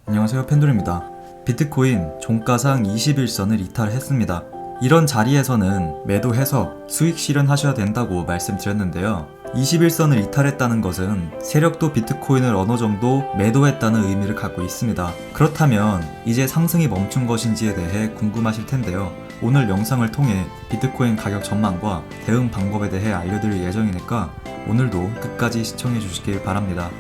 안녕하세요, 펜돌입니다. 비트코인 종가상 21선을 이탈했습니다. 이런 자리에서는 매도해서 수익 실현하셔야 된다고 말씀드렸는데요. 21선을 이탈했다는 것은 세력도 비트코인을 어느 정도 매도했다는 의미를 갖고 있습니다. 그렇다면 이제 상승이 멈춘 것인지에 대해 궁금하실 텐데요. 오늘 영상을 통해 비트코인 가격 전망과 대응 방법에 대해 알려드릴 예정이니까 오늘도 끝까지 시청해 주시길 바랍니다.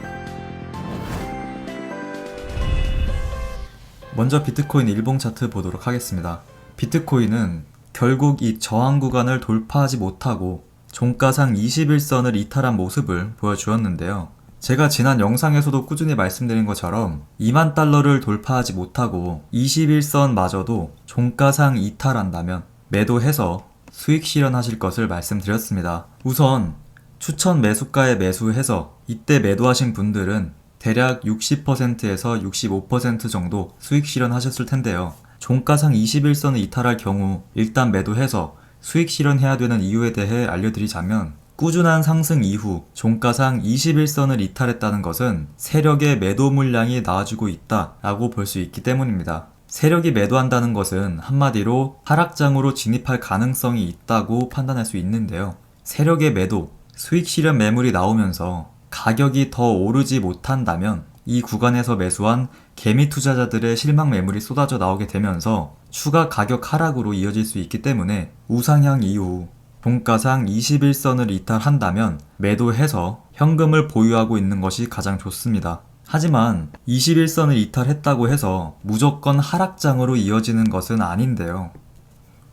먼저 비트코인 일봉 차트 보도록 하겠습니다. 비트코인은 결국 이 저항 구간을 돌파하지 못하고 종가상 21선을 이탈한 모습을 보여주었는데요. 제가 지난 영상에서도 꾸준히 말씀드린 것처럼 2만 달러를 돌파하지 못하고 21선마저도 종가상 이탈한다면 매도해서 수익 실현하실 것을 말씀드렸습니다. 우선 추천 매수가에 매수해서 이때 매도하신 분들은 대략 60%에서 65% 정도 수익 실현하셨을 텐데요. 종가상 21선을 이탈할 경우 일단 매도해서 수익 실현해야 되는 이유에 대해 알려드리자면 꾸준한 상승 이후 종가상 21선을 이탈했다는 것은 세력의 매도 물량이 나와주고 있다라고 볼 수 있기 때문입니다. 세력이 매도한다는 것은 한마디로 하락장으로 진입할 가능성이 있다고 판단할 수 있는데요. 세력의 매도, 수익 실현 매물이 나오면서 가격이 더 오르지 못한다면 이 구간에서 매수한 개미 투자자들의 실망 매물이 쏟아져 나오게 되면서 추가 가격 하락으로 이어질 수 있기 때문에 우상향 이후 종가상 21선을 이탈한다면 매도해서 현금을 보유하고 있는 것이 가장 좋습니다. 하지만 21선을 이탈했다고 해서 무조건 하락장으로 이어지는 것은 아닌데요.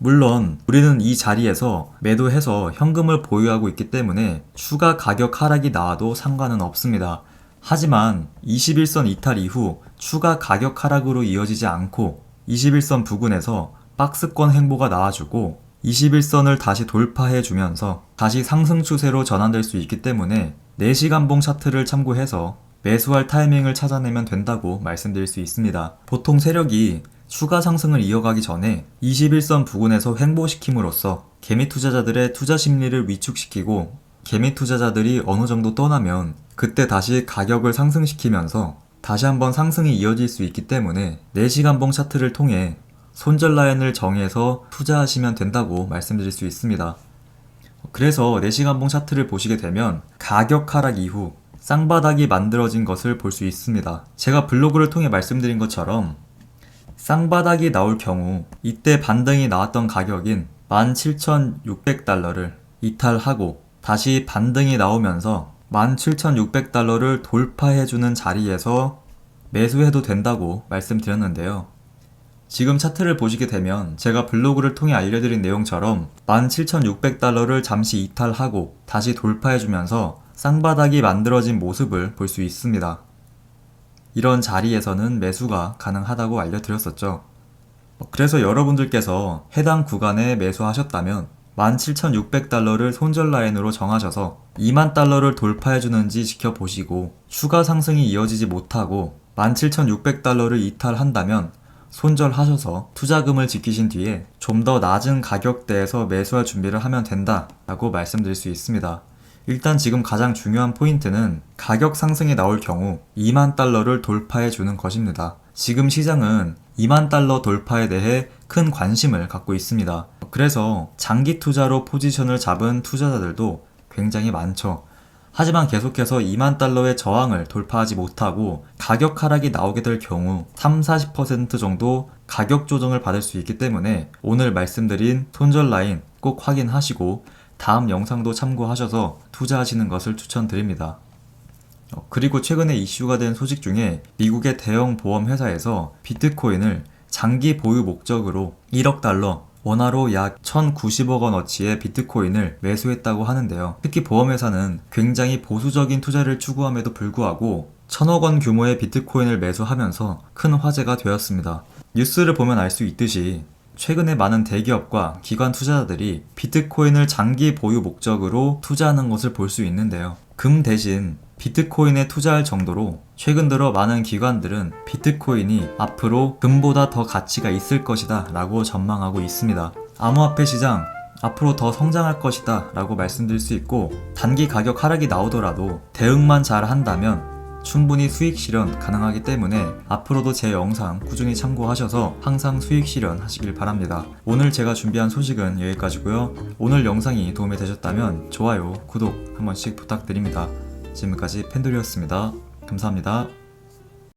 물론 우리는 이 자리에서 매도해서 현금을 보유하고 있기 때문에 추가 가격 하락이 나와도 상관은 없습니다. 하지만 21선 이탈 이후 추가 가격 하락으로 이어지지 않고 21선 부근에서 박스권 행보가 나와주고 21선을 다시 돌파해주면서 다시 상승 추세로 전환될 수 있기 때문에 4시간봉 차트를 참고해서 매수할 타이밍을 찾아내면 된다고 말씀드릴 수 있습니다. 보통 세력이 추가 상승을 이어가기 전에 21선 부근에서 횡보시킴으로써 개미 투자자들의 투자 심리를 위축시키고 개미 투자자들이 어느 정도 떠나면 그때 다시 가격을 상승시키면서 다시 한번 상승이 이어질 수 있기 때문에 4시간봉 차트를 통해 손절 라인을 정해서 투자하시면 된다고 말씀드릴 수 있습니다. 그래서 4시간봉 차트를 보시게 되면 가격 하락 이후 쌍바닥이 만들어진 것을 볼 수 있습니다. 제가 블로그를 통해 말씀드린 것처럼 쌍바닥이 나올 경우 이때 반등이 나왔던 가격인 17,600달러를 이탈하고 다시 반등이 나오면서 17,600달러를 돌파해주는 자리에서 매수해도 된다고 말씀드렸는데요. 지금 차트를 보시게 되면 제가 블로그를 통해 알려드린 내용처럼 17,600달러를 잠시 이탈하고 다시 돌파해주면서 쌍바닥이 만들어진 모습을 볼 수 있습니다. 이런 자리에서는 매수가 가능하다고 알려드렸었죠. 그래서 여러분들께서 해당 구간에 매수하셨다면 17,600달러를 손절 라인으로 정하셔서 2만 달러를 돌파해주는지 지켜보시고 추가 상승이 이어지지 못하고 17,600달러를 이탈한다면 손절하셔서 투자금을 지키신 뒤에 좀 더 낮은 가격대에서 매수할 준비를 하면 된다라고 말씀드릴 수 있습니다. 일단 지금 가장 중요한 포인트는 가격 상승이 나올 경우 2만 달러를 돌파해 주는 것입니다. 지금 시장은 2만 달러 돌파에 대해 큰 관심을 갖고 있습니다. 그래서 장기 투자로 포지션을 잡은 투자자들도 굉장히 많죠. 하지만 계속해서 2만 달러의 저항을 돌파하지 못하고 가격 하락이 나오게 될 경우 30-40% 정도 가격 조정을 받을 수 있기 때문에 오늘 말씀드린 손절 라인 꼭 확인하시고 다음 영상도 참고하셔서 투자하시는 것을 추천드립니다. 그리고 최근에 이슈가 된 소식 중에 미국의 대형 보험 회사에서 비트코인을 장기 보유 목적으로 1억 달러, 원화로 약 1,090억 원어치의 비트코인을 매수했다고 하는데요. 특히 보험회사는 굉장히 보수적인 투자를 추구함에도 불구하고 1,000억 원 규모의 비트코인을 매수하면서 큰 화제가 되었습니다. 뉴스를 보면 알 수 있듯이 최근에 많은 대기업과 기관 투자자들이 비트코인을 장기 보유 목적으로 투자하는 것을 볼 수 있는데요. 금 대신 비트코인에 투자할 정도로 최근 들어 많은 기관들은 비트코인이 앞으로 금보다 더 가치가 있을 것이다 라고 전망하고 있습니다. 암호화폐 시장 앞으로 더 성장할 것이다 라고 말씀드릴 수 있고 단기 가격 하락이 나오더라도 대응만 잘 한다면 충분히 수익 실현 가능하기 때문에 앞으로도 제 영상 꾸준히 참고하셔서 항상 수익 실현 하시길 바랍니다. 오늘 제가 준비한 소식은 여기까지고요. 오늘 영상이 도움이 되셨다면 좋아요, 구독 한 번씩 부탁드립니다. 지금까지 펜돌이었습니다. 감사합니다.